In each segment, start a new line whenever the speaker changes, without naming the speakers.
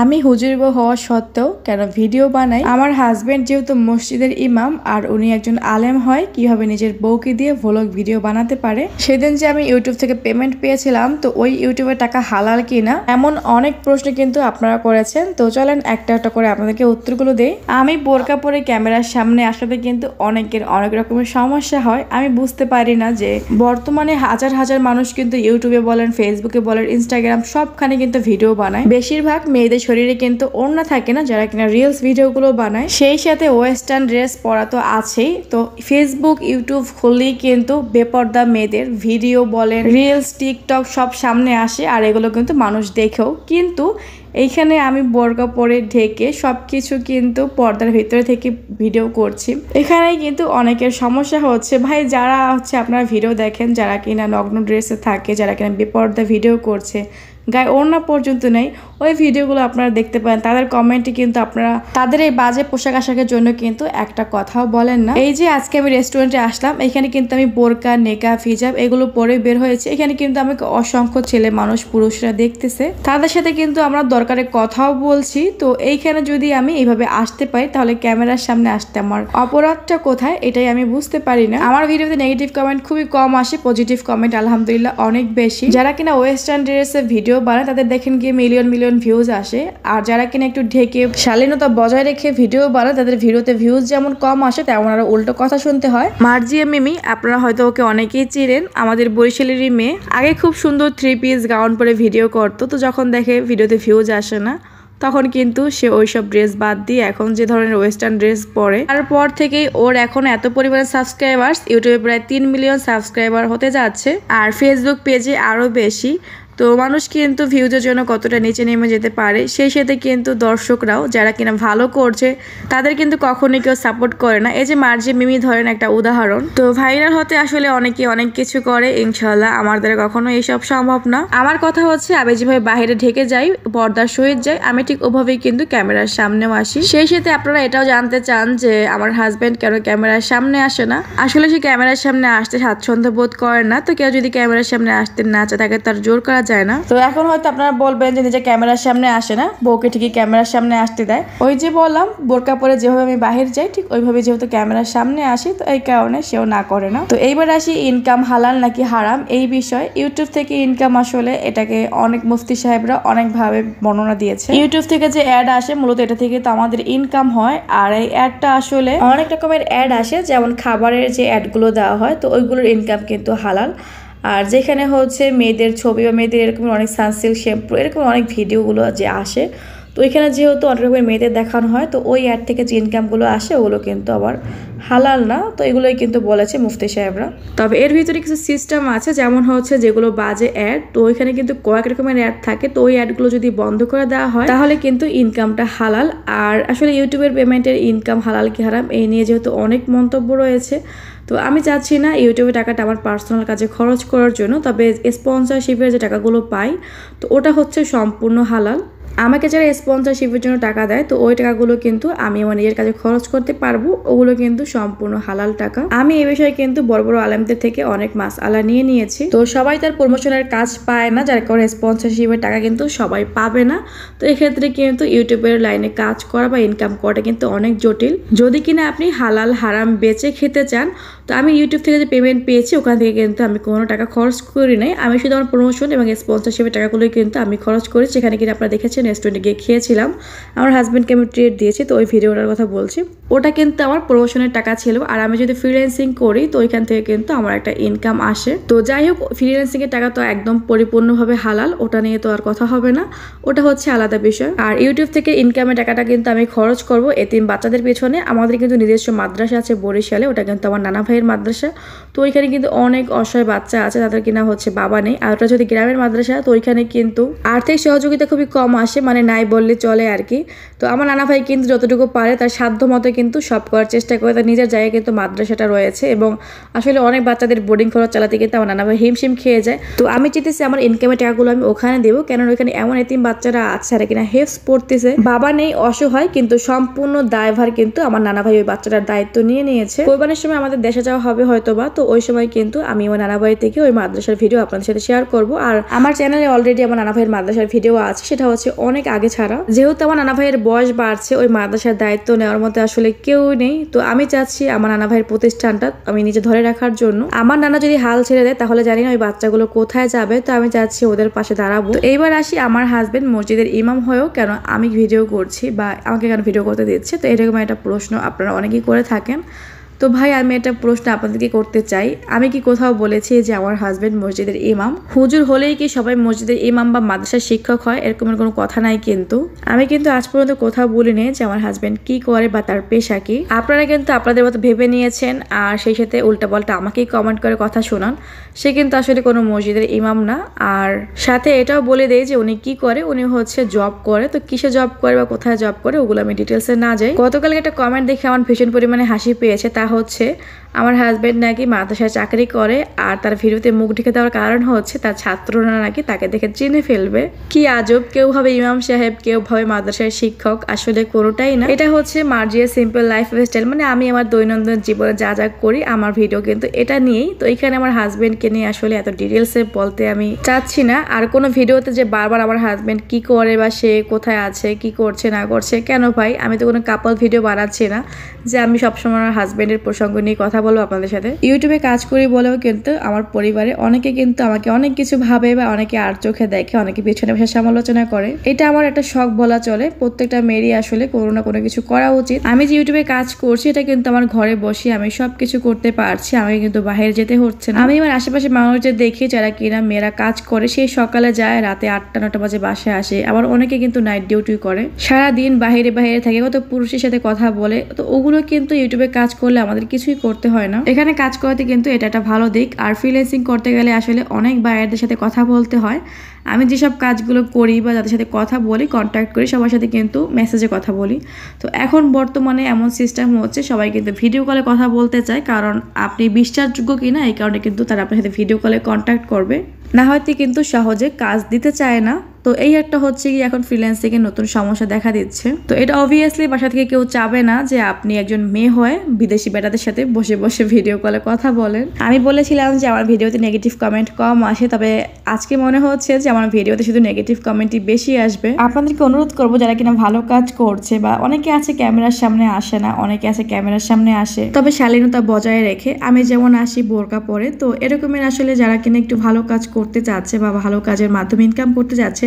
আমি হুজুর বউ হওয়া সত্ত্বেও কেন ভিডিও বানাই, আমার হাজবেন্ড যেহেতু মসজিদের ইমাম আর উনি একজন আলেম হয়, কিভাবে নিজের বউকে দিয়ে ভ্লগ ভিডিও বানাতে পারে। সেদিন যে আমি ইউটিউব থেকে পেমেন্ট পেয়েছিলাম, তো ওই ইউটিউবের টাকা হালাল কিনা, এমন অনেক প্রশ্ন কিন্তু আপনারা করেছেন। তো চলেন একটা একটা করে আপনাদেরকে উত্তরগুলো দেই। আমি বোরকা পরে ক্যামেরার সামনে আসাতে কিন্তু অনেকের অনেক রকমের সমস্যা হয়। আমি বুঝতে পারি না যে বর্তমানে হাজার হাজার মানুষ কিন্তু ইউটিউবে বলেন, ফেসবুকে বলেন, ইনস্টাগ্রাম সবখানে কিন্তু ভিডিও বানায়। বেশিরভাগ মেয়েদের শরীরে কিন্তু ওড়না থাকে না, যারা কিনা রিলস ভিডিওগুলো বানায়। সেই সাথে ওয়েস্টার্ন ড্রেস পরা তো আছেই। তো ফেসবুক ইউটিউব খুললেই কিন্তু বেপর্দা মেয়েদের ভিডিও বলেন, রিলস, টিকটক সব সামনে আসে। আর এগুলো কিন্তু মানুষ দেখেও, কিন্তু এইখানে আমি বোরকা পরে ঢেকে সবকিছু কিন্তু পর্দার ভিতরে থেকে ভিডিও করছি। এখানেই কিন্তু অনেকের সমস্যা হচ্ছে। ভাই যারা হচ্ছে আপনারা ভিডিও দেখেন, যারা কিনা নগ্ন ড্রেসে থাকে, যারা কিনা বেপর্দা ভিডিও করছে, গায়ে ওড়না পর্যন্ত নেই, ওই ভিডিওগুলো আপনারা দেখতে পান, তাদের কমেন্টে কিন্তু আপনারা তাদের এই বাজে পোশাক আশাকের জন্য কিন্তু একটা কথাও বলেন না। এই যে আজকে আমি রেস্টুরেন্টে আসলাম, এখানে কিন্তু আমি বোরকা, নেকাব, হিজাব এগুলো পরে বের হয়েছে। এখানে কিন্তু আমাকে অসংখ্য ছেলে মানুষ, পুরুষরা দেখতেছে, তাদের সাথে কিন্তু আমরা দরকারে কথাও বলছি। তো এইখানে যদি আমি এইভাবে আসতে পারি, তাহলে ক্যামেরার সামনে আসতে আমার অপরাধটা কোথায়, এটাই আমি বুঝতে পারি না। আমার ভিডিওতে নেগেটিভ কমেন্ট খুবই কম আসে, পজিটিভ কমেন্ট আলহামদুলিল্লাহ অনেক বেশি। যারা কিনা ওয়েস্টার্ন ড্রেসে ভিডিও বানায়, তাদের দেখেন গিয়ে মিলিয়ন মিলিয়ন ভিউজ আসে। আর যারা কিনা একটু ঢেকে শালীনতা বজায় রেখে ভিডিও বানায়, তাদের ভিডিওতে ভিউজ যেমন কম আসে, তেমন আরো উল্টো কথা শুনতে হয়। মার্জিয়া মিমি, আপনারা হয়তো ওকে অনেকেই চিনেন, আমাদের বরিশালেরই মেয়ে। আগে খুব সুন্দর 3 পিস গাউন পরে ভিডিও করতো। তো যখন দেখে ভিডিওতে ভিউজ আসে না, তখন কিন্তু সে ওইসব ড্রেস বাদ দিয়ে এখন যে ধরনের ওয়েস্টার্ন ড্রেস পরে, তারপর থেকেই ওর এখন এত পরিমাণে সাবস্ক্রাইবার্স, ইউটিউবে প্রায় 3 মিলিয়ন সাবস্ক্রাইবার হতে যাচ্ছে, আর ফেসবুক পেজে আরো বেশি। তো মানুষ কিন্তু ভিউজের জন্য কতটা নিচে নেমে যেতে পারে। সেই সাথে কিন্তু দর্শকরাও যারা কিনা ভালো করছে, তাদের কিন্তু কখনোই কেউ সাপোর্ট করে না। এই যে মার্জি মিমি ধরেন একটা উদাহরণ। তো ভাইরাল হতে আসলে অনেকে অনেক কিছু করে, ইনশাল্লাহ আমার দ্বারা কখনো এইসব সম্ভব না। আমার কথা হচ্ছে, আমি যেভাবে বাইরে ঢেকে যাই, পর্দার সহিত যাই, আমি ঠিক ওভাবেই কিন্তু ক্যামেরার সামনেও আসি। সেই সাথে আপনারা এটাও জানতে চান যে আমার হাজবেন্ড কেন ক্যামেরার সামনে আসে না। আসলে সে ক্যামেরার সামনে আসতে স্বাচ্ছন্দ্য বোধ করে না। তো কেউ যদি ক্যামেরার সামনে আসতে না চায়, তাকে তার জোর করা যায় না। তো এখন হয়তো আপনারা বলবেন যে নিজে ক্যামেরার সামনে আসে না, বউকে ঠিকই ক্যামেরার সামনে আসতে দেয়। ওই যে বললাম, বোরকা পরে যেভাবে আমি বাহির যাই, ঠিক ওইভাবে যেহেতু ক্যামেরার সামনে আসি, তো এই কারণে সেও না করে না। তো এইবার আসি ইনকাম হালাল নাকি হারাম এই বিষয়। ইউটিউব থেকে ইনকাম, আসলে এটাকে অনেক মুফতি সাহেবরা অনেকভাবে বর্ণনা দিয়েছে। ইউটিউব থেকে যে অ্যাড আসে, মূলত এটা থেকে তো আমাদের ইনকাম হয়। আর এই অ্যাডটা আসলে অনেক রকমের অ্যাড আসে, যেমন খাবারের যে অ্যাডগুলো দেওয়া হয়, তো ওইগুলোর ইনকাম কিন্তু হালাল। আর যেখানে হচ্ছে মেয়েদের ছবি বা মেয়েদের এরকম অনেক সানসিল্ক, শ্যাম্পু, এরকম অনেক ভিডিওগুলো যে আসে, তো ওইখানে যেহেতু অনেক রকমের মেয়েদের দেখানো হয়, তো ওই অ্যাড থেকে যে ইনকামগুলো আসে, ওগুলো কিন্তু আবার হালাল না। তো এগুলোই কিন্তু বলেছে মুফতি সাহেবরা। তবে এর ভিতরে কিছু সিস্টেম আছে, যেমন হচ্ছে যেগুলো বাজে অ্যাড, তো ওইখানে কিন্তু কয়েক রকমের অ্যাড থাকে। তো ওই অ্যাডগুলো যদি বন্ধ করে দেওয়া হয়, তাহলে কিন্তু ইনকামটা হালাল। আর আসলে ইউটিউবের পেমেন্টের ইনকাম হালাল কি হারাম, এই নিয়ে যেহেতু অনেক মন্তব্য রয়েছে, তো আমি চাচ্ছি না ইউটিউবে টাকাটা আমার পার্সোনাল কাজে খরচ করার জন্য। তবে স্পন্সরশিপের যে টাকাগুলো পাই, তো ওটা হচ্ছে সম্পূর্ণ হালাল। আমাকে যারা স্পন্সরশিপের জন্য টাকা দেয়, তো ওই টাকাগুলো কিন্তু আমি আমার নিজের কাছে খরচ করতে পারবো, ওগুলো কিন্তু সম্পূর্ণ হালাল টাকা। আমি এই বিষয়ে কিন্তু বড় বড় আলেমদের থেকে অনেক মাসআলা নিয়ে নিয়েছি। তো সবাই তার প্রমোশনের কাজ পায় না, যার কারণে স্পন্সরশিপের টাকা কিন্তু সবাই পাবে না। তো এক্ষেত্রে কিন্তু ইউটিউবের লাইনে কাজ করা বা ইনকাম করাটা কিন্তু অনেক জটিল। যদি কিনা আপনি হালাল হারাম বেচে খেতে চান, তো আমি ইউটিউব থেকে যে পেমেন্ট পেয়েছি, ওখান থেকে কিন্তু আমি কোনো টাকা খরচ করি নাই। আমি শুধু আমার প্রমোশন এবং স্পন্সরশিপের টাকাগুলোই কিন্তু আমি খরচ করি। সেখানে কিন্তু আপনারা দেখেছেন রেস্টুরেন্টে গিয়ে খেয়েছিলাম, আমার হাজব্যান্ডকে আমি ট্রিট দিয়েছি। তো ওই ভিডিওটার কথা বলছি, ওটা কিন্তু আমার প্রমোশনের টাকা ছিল। আর আমি যদি ফ্রিল্যান্সিং করি, তো ওইখান থেকে কিন্তু আমার একটা ইনকাম আসে। তো যাই হোক, ফ্রিল্যান্সিং এর টাকা তো একদম পরিপূর্ণভাবে হালাল, ওটা নিয়ে তো আর কথা হবে না, ওটা হচ্ছে আলাদা বিষয়। আর ইউটিউব থেকে ইনকামের টাকাটা কিন্তু আমি খরচ করব এতিম বাচ্চাদের পেছনে। আমাদের কিন্তু নিজস্ব মাদ্রাসা আছে বরিশালে, ওটা কিন্তু আমার নানা ভাইয়ের মাদ্রাসা। তো ওইখানে কিন্তু অনেক অসহায় বাচ্চা আছে, তাদের কিনা হচ্ছে বাবা নেই। আর ওটা যদি গ্রামের মাদ্রাসা, তো ওইখানে কিন্তু আর্থিক সহযোগিতা খুবই কম আসে, মানে নাই বললে চলে আর কি। তো আমার নানা ভাই কিন্তু যতটুকু পারে তার সাধ্য মতো কিন্তু সব করার চেষ্টা করে, তার নিজের জায়গায় কিন্তু মাদ্রাসাটা রয়েছে এবং আসলে অনেক বাচ্চাদের বোর্ডিং খরচ চালাতে কিন্তু আমার নানা ভাই হিমশিম খেয়ে যায়। তো আমি চেয়েছি আমার ইনকামের টাকাগুলো আমি ওখানে দেবো, কেন ওইখানে এমন এতিম বাচ্চারা আছে আর কিনা হেফস পড়তেছে, বাবা নেই, অসহায়, কিন্তু সম্পূর্ণ দায়ভার কিন্তু আমার নানা ভাই ওই বাচ্চাটার দায়িত্ব নিয়ে নিয়েছে। কোরবানির সময় আমাদের দেশে যাওয়া হবে হয়তোবা, তো ওই সময় কিন্তু আমি ওই নানা ভাই থেকে ওই মাদ্রাসার ভিডিও আপনাদের সাথে শেয়ার করব। আর আমার চ্যানেলে অলরেডি আমার নানা ভাইয়ের মাদ্রাসার ভিডিও আছে, সেটা হচ্ছে অনেক আগে ছাড়া। যেহেতু আমার নানা ভাইয়ের বয়স বাড়ছে, ওই মাদ্রাসার দায়িত্ব নেওয়ার মতো আসলে কেউ নেই। তো আমি চাচ্ছি আমার নানা ভাইয়ের প্রতিষ্ঠানটা আমি নিজে ধরে রাখার জন্য। আমার নানা যদি হাল ছেড়ে দেয় তাহলে জানি না ওই বাচ্চাগুলো কোথায় যাবে, তো আমি চাচ্ছি ওদের পাশে দাঁড়াবো। তো এইবার আসি, আমার হাজবেন্ড মসজিদের ইমাম হয়েও কেন আমি ভিডিও করছি বা আমাকে কেন ভিডিও করতে দিচ্ছে, তো এরকম একটা প্রশ্ন আপনারা অনেকেই করে থাকেন। তো ভাই আমি একটা প্রশ্ন আপনাদেরকে করতে চাই, আমি কি কোথাও বলেছি যে আমার হাজবেন্ড মসজিদের ইমাম? হুজুর হলেই কি সবাই মসজিদের ইমাম বা মাদ্রাসার শিক্ষক হয়? এরকমের কোনো কথা নাই। কিন্তু আমি কিন্তু আজ পর্যন্ত কোথাও বলিনি যে আমার হাজবেন্ড কি করে বা তার পেশা কি। আপনারা কিন্তু আপনাদের মতো ভেবে নিয়েছেন আর সেই সাথে উল্টাপাল্টা আমাকেই কমেন্ট করে কথা শোনান। সে কিন্তু আসলে কোনো মসজিদের ইমাম না। আর সাথে এটাও বলে দেয় যে উনি কি করে, উনি হচ্ছে জব করে। তো কিসে জব করে বা কোথায় জব করে ওগুলো আমি ডিটেলসে না যাই। গতকালকে একটা কমেন্ট দেখে আমার ভীষণ পরিমাণে হাসি পেয়েছে, তা হচ্ছে আমার হাজবেন্ড নাকি মাদ্রাসায় চাকরি করে আর তার ভিডিওতে মুখ ঢেকে দেওয়ার কারণ হচ্ছে তার ছাত্ররা নাকি তাকে দেখে চিনে ফেলবে। কি আজব, কেউ ভাবে ইমাম সাহেব, কেউ ভাবে মাদ্রাসার শিক্ষক, আসলে কোনোটাই না। এটা হচ্ছে মার্জিয়া সিম্পল লাইফ স্টাইল, মানে আমি আমার দৈনন্দিন জীবনে যা যা করি আমার ভিডিও কিন্তু এটা নিয়েই। তো এখানে আমার হাজবেন্ডকে নিয়ে আসলে এত ডিটেলসে বলতে আমি চাচ্ছি না। আর কোনো ভিডিওতে যে বারবার আমার হাজবেন্ড কি করে বা সে কোথায় আছে, কি করছে না করছে, কেন ভাই? আমি তো কোনো কাপল ভিডিও বানাচ্ছি না যে আমি সবসময় আমার হাজবেন্ডের প্রসঙ্গ নিয়ে কথা বলবো আপনাদের সাথে। ইউটিউবে কাজ করি বলেও কিন্তু আমার পরিবারে অনেকে কিন্তু আমাকে অনেক কিছু ভাবে বা অনেকে আর চোখে দেখে, অনেকে পেছনে বসে সমালোচনা করে। এটা আমার একটা শখ বলা চলে। প্রত্যেকটা মেয়েরই আসলে কোনো না কোনো কিছু করা উচিত। আমি যে ইউটিউবে কাজ করছি এটা কিন্তু আমার ঘরে বসে আমি সবকিছু করতে পারছি, আমাকে কিন্তু বাইরে যেতে হচ্ছে না। আমি আমার আশেপাশে মানুষদের দেখি যারা কিনা মেয়েরা কাজ করে, সেই সকালে যায় রাতে 8টা-9টা বাজে বাসায় আসে। আবার অনেকে কিন্তু নাইট ডিউটি করে, সারাদিন বাহিরে বাহিরে থাকে, কত পুরুষের সাথে কথা বলে। তো ওগুলো কিন্তু ইউটিউবে কাজ করলে আমাদের কিছুই করতে হয় না। এখানে কাজ করতে কিন্তু এটা একটা ভালো দিক। আর ফ্রিল্যান্সিং করতে গেলে আসলে অনেক বায়ারদের সাথে কথা বলতে হয়। আমি যেসব কাজগুলো করি বা যাদের সাথে কথা বলি, কন্ট্যাক্ট করি, সবার সাথে কিন্তু মেসেজে কথা বলি। তো এখন বর্তমানে এমন সিস্টেম হচ্ছে সবাই কিন্তু ভিডিও কলে কথা বলতে চায়, কারণ আপনি বিশ্বাসযোগ্য কিনা এই কারণে কিন্তু তারা আপনার সাথে ভিডিও কলে কন্ট্যাক্ট করবে, না হয়তো কিন্তু সহজে কাজ দিতে চায় না। তো এই একটা হচ্ছে কি এখন ফ্রিল্যান্সিং এর নতুন সমস্যা দেখা দিচ্ছে। তো এটা অবভিয়াসলি বাসা থেকে কেউ চাবে না যে আপনি একজন মেয়ে হয়ে বিদেশি বেটাদের সাথে বসে বসে ভিডিও কলে কথা বলেন। আমি বলেছিলাম যে আমার ভিডিওতে নেগেটিভ কমেন্ট কম আসে, তবে আজকে মনে হচ্ছে যে আমার ভিডিওতে শুধু নেগেটিভ কমেন্টই বেশি আসবে। আপনাদেরকে অনুরোধ করবো যারা কিনা ভালো কাজ করছে, বা অনেকে আছে ক্যামেরার সামনে আসে না, অনেকে আছে ক্যামেরার সামনে আসে তবে শালীনতা বজায় রেখে, আমি যেমন আসি বোরকা পরে, তো এরকমের আসলে যারা কিনা একটু ভালো কাজ করতে চাচ্ছে বা ভালো কাজের মাধ্যমে ইনকাম করতে যাচ্ছে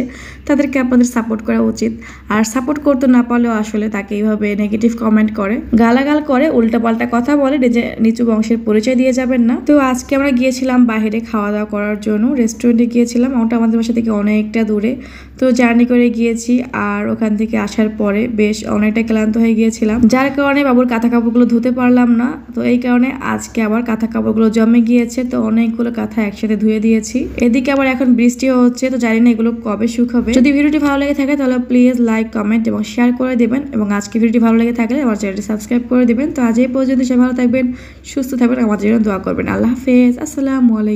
তাদেরকে আপনাদের সাপোর্ট করা উচিত। আর সাপোর্ট করতে না পারলেও আসলে তাকে এইভাবে নেগেটিভ কমেন্ট করে, গালাগাল করে, উল্টাপাল্টা কথা বলে যে নিচু বংশের পরিচয় দিয়ে যাবেন না। তো আজকে আমরা গিয়েছিলাম বাইরে খাওয়া দাওয়া করার জন্য, রেস্টুরেন্টে গিয়েছিলাম। ওটা আমাদের বাসা থেকে অনেকটা দূরে, তো জার্নি করে গিয়েছি। আর ওখান থেকে আসার পরে বেশ অনেকটা ক্লান্ত হয়ে গিয়েছিলাম, যার কারণে বাবুর কাঁথা কাপড়গুলো ধুতে পারলাম না। তো এই কারণে আজকে আবার কাঁথা কাপড়গুলো জমে গিয়েছে, তো অনেকগুলো কাঁথা একসাথে ধুয়ে দিয়েছি। এদিকে আবার এখন বৃষ্টিও হচ্ছে, তো জানি না এগুলো কবে শুকাবে। যদি ভিডিওটি ভালো লেগে থাকে তাহলে প্লিজ লাইক, কমেন্ট এবং শেয়ার করে দিবেন, এবং আজকে ভিডিওটি ভালো লেগে থাকলে আমার চ্যানেলটি সাবস্ক্রাইব করে দিবেন। তো আজ এই পর্যন্ত সবাই ভালো থাকবেন, সুস্থ থাকবেন, আমাদের জন্য দোয়া করবেন। আল্লাহ হাফেজ, আসসালামু আলাইকুম।